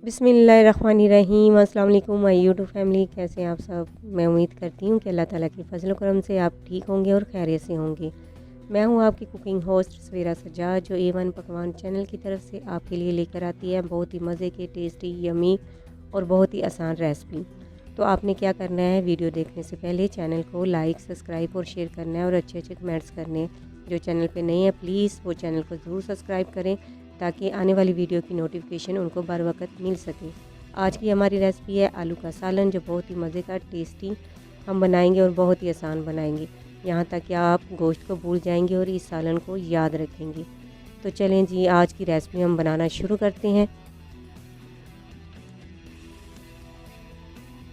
बिस्मिल्लाहिर्रहमानिर्रहीम। अस्सलाम वालेकुम माय यूट्यूब फैमिली, कैसे हैं आप सब। मैं उम्मीद करती हूँ कि अल्लाह ताला की फजल करम से आप ठीक होंगे और खैरियत से होंगे। मैं हूँ आपकी कुकिंग होस्ट सवेरा सज्जाद, जो A1 पकवान चैनल की तरफ से आपके लिए लेकर आती है बहुत ही मज़े के, टेस्टी, यमी और बहुत ही आसान रेसिपी। तो आपने क्या करना है, वीडियो देखने से पहले चैनल को लाइक, सब्सक्राइब और शेयर करना है और अच्छे अच्छे कमेंट्स करने हैं। जो चैनल पे नए हैं प्लीज़ वो चैनल को ज़रूर सब्सक्राइब करें ताकि आने वाली वीडियो की नोटिफिकेशन उनको बर वक्त मिल सके। आज की हमारी रेसिपी है आलू का सालन, जो बहुत ही मज़े का, टेस्टी हम बनाएंगे और बहुत ही आसान बनाएंगे। यहाँ तक कि आप गोश्त को भूल जाएंगे और इस सालन को याद रखेंगे। तो चलें जी, आज की रेसिपी हम बनाना शुरू करते हैं।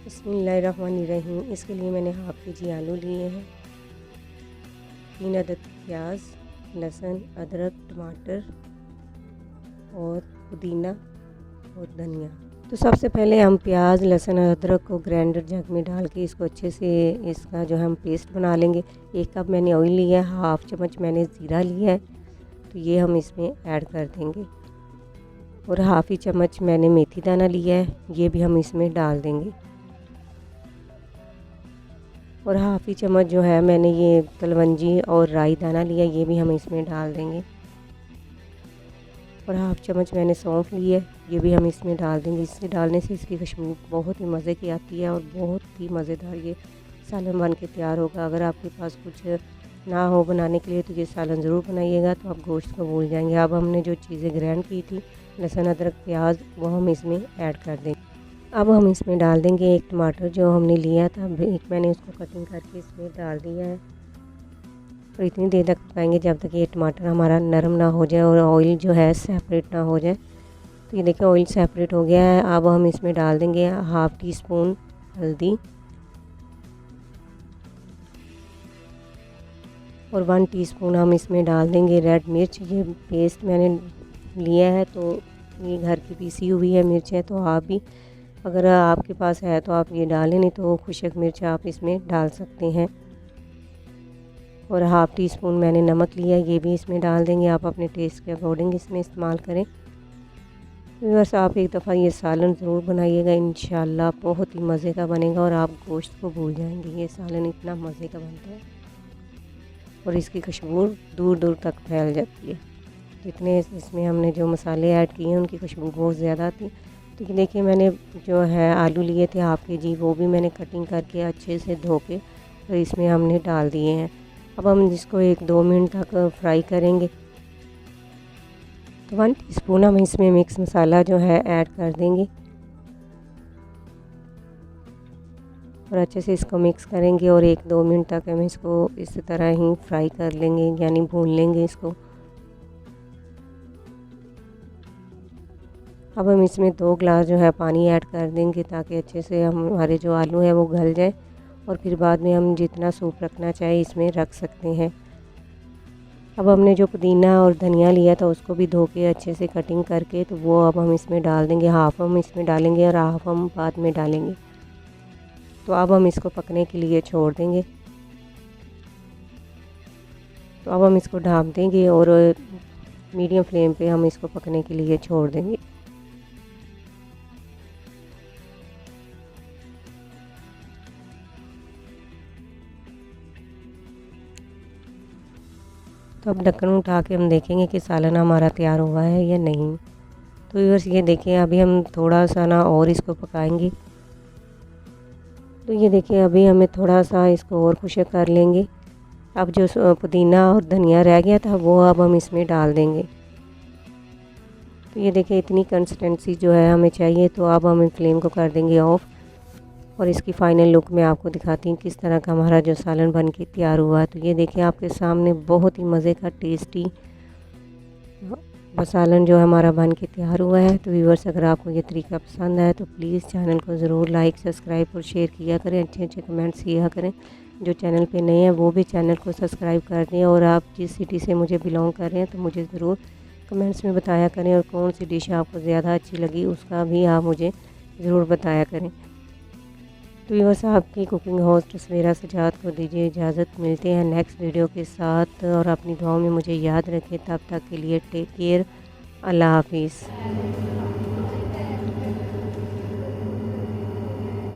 बिस्मिल्लाहिर्रहमानिर्रहीम। इसके लिए मैंने हाफ केजी आलू लिए हैं, 3 अदद प्याज, लहसुन, अदरक, टमाटर और पुदीना और धनिया। तो सबसे पहले हम प्याज, लहसुन और अदरक को ग्राइंडर जग में डाल के इसको अच्छे से इसका जो हम पेस्ट बना लेंगे। 1 कप मैंने ऑयल लिया है, हाफ चम्मच मैंने ज़ीरा लिया है, तो ये हम इसमें ऐड कर देंगे। और हाफ ही चम्मच मैंने मेथी दाना लिया है, ये भी हम इसमें डाल देंगे। और हाफ ही चम्मच जो है मैंने ये कलवंजी और राई दाना लिया, ये भी हम इसमें डाल देंगे। और हाफ चम्मच मैंने सौंफ ली है, ये भी हम इसमें डाल देंगे। इससे डालने से इसकी खुशबू बहुत ही मज़े की आती है और बहुत ही मज़ेदार ये सालन बन के तैयार होगा। अगर आपके पास कुछ ना हो बनाने के लिए तो ये सालन ज़रूर बनाइएगा, तो आप गोश्त को भूल जाएंगे। अब हमने जो चीज़ें ग्राइंड की थी, लहसुन, अदरक, प्याज, वो हम इसमें ऐड कर देंगे। अब हम इसमें डाल देंगे 1 टमाटर जो हमने लिया था, एक मैंने उसको कटिंग करके इसमें डाल दिया है। और इतनी देर तक पकाएंगे जब तक ये टमाटर हमारा नरम ना हो जाए और ऑयल जो है सेपरेट ना हो जाए। तो ये देखिए ऑयल सेपरेट हो गया है। अब हम इसमें डाल देंगे हाफ टी स्पून हल्दी और 1 टीस्पून हम इसमें डाल देंगे रेड मिर्च। ये पेस्ट मैंने लिया है, तो ये घर की पीसी हुई है मिर्च है, तो आप भी अगर आपके पास है तो आप ये डालें, नहीं तो खुशक मिर्च आप इसमें डाल सकते हैं। और हाफ टी स्पून मैंने नमक लिया, ये भी इसमें डाल देंगे। आप अपने टेस्ट के अकॉर्डिंग इसमें इस्तेमाल करें। बस आप एक दफ़ा ये सालन ज़रूर बनाइएगा, इंशाल्लाह बहुत ही मज़े का बनेगा और आप गोश्त को भूल जाएंगे। ये सालन इतना मज़े का बनता है और इसकी खुशबू दूर दूर तक फैल जाती है। जितने इसमें हमने जो मसाले ऐड किए हैं उनकी खुशबू बहुत ज़्यादा आती है। तो ये देखिए मैंने जो है आलू लिए थे हाफ केजी, वो भी मैंने कटिंग करके अच्छे से धो के और इसमें हमने डाल दिए हैं। अब हम इसको 1-2 मिनट तक फ्राई करेंगे। तो 1 टीस्पून हम इसमें मिक्स मसाला जो है ऐड कर देंगे और अच्छे से इसको मिक्स करेंगे और 1-2 मिनट तक हम इसको इस तरह ही फ्राई कर लेंगे, यानी भून लेंगे इसको। अब हम इसमें 2 गिलास जो है पानी ऐड कर देंगे ताकि अच्छे से हमारे जो आलू हैं वो गल जाए और फिर बाद में हम जितना सूप रखना चाहे इसमें रख सकते हैं। अब हमने जो पुदीना और धनिया लिया था उसको भी धो के अच्छे से कटिंग करके, तो वो अब हम इसमें डाल देंगे। हाफ हम इसमें डालेंगे और हाफ हम बाद में डालेंगे। तो अब हम इसको पकने के लिए छोड़ देंगे। तो अब हम इसको ढाँप देंगे और मीडियम फ्लेम पे हम इसको पकने के लिए छोड़ देंगे। तो अब ढक्कन उठा के हम देखेंगे कि सालन हमारा तैयार हुआ है या नहीं। तो बस ये देखिए अभी हम थोड़ा सा ना और इसको पकाएंगे। तो ये देखिए अभी हमें थोड़ा सा इसको और खुशक कर लेंगे। अब जो पुदीना और धनिया रह गया था वो अब हम इसमें डाल देंगे। तो ये देखिए इतनी कंसिस्टेंसी जो है हमें चाहिए। तो अब हम फ्लेम को कर देंगे ऑफ़ और इसकी फ़ाइनल लुक मैं आपको दिखाती हूँ किस तरह का हमारा जो सालन बन के तैयार हुआ है। तो ये देखिए आपके सामने बहुत ही मज़े का टेस्टी सालन जो हमारा बन के तैयार हुआ है। तो व्यूअर्स, अगर आपको ये तरीका पसंद आए तो प्लीज़ चैनल को ज़रूर लाइक, सब्सक्राइब और शेयर किया करें। अच्छे अच्छे कमेंट्स किया करें। जो चैनल पे नए हैं वो भी चैनल को सब्सक्राइब कर दें। और आप जिस सिटी से मुझे बिलोंग कर रहे हैं तो मुझे ज़रूर कमेंट्स में बताया करें, और कौन सी डिश आपको ज़्यादा अच्छी लगी उसका भी आप मुझे ज़रूर बताया करें। तो बस आपकी कुकिंग होस्ट सवेरा सज्जाद को दीजिए इजाज़त। मिलते हैं नेक्स्ट वीडियो के साथ और अपनी दुआओं में मुझे याद रखें। तब तक के लिए टेक केयर, अल्लाह हाफिज़।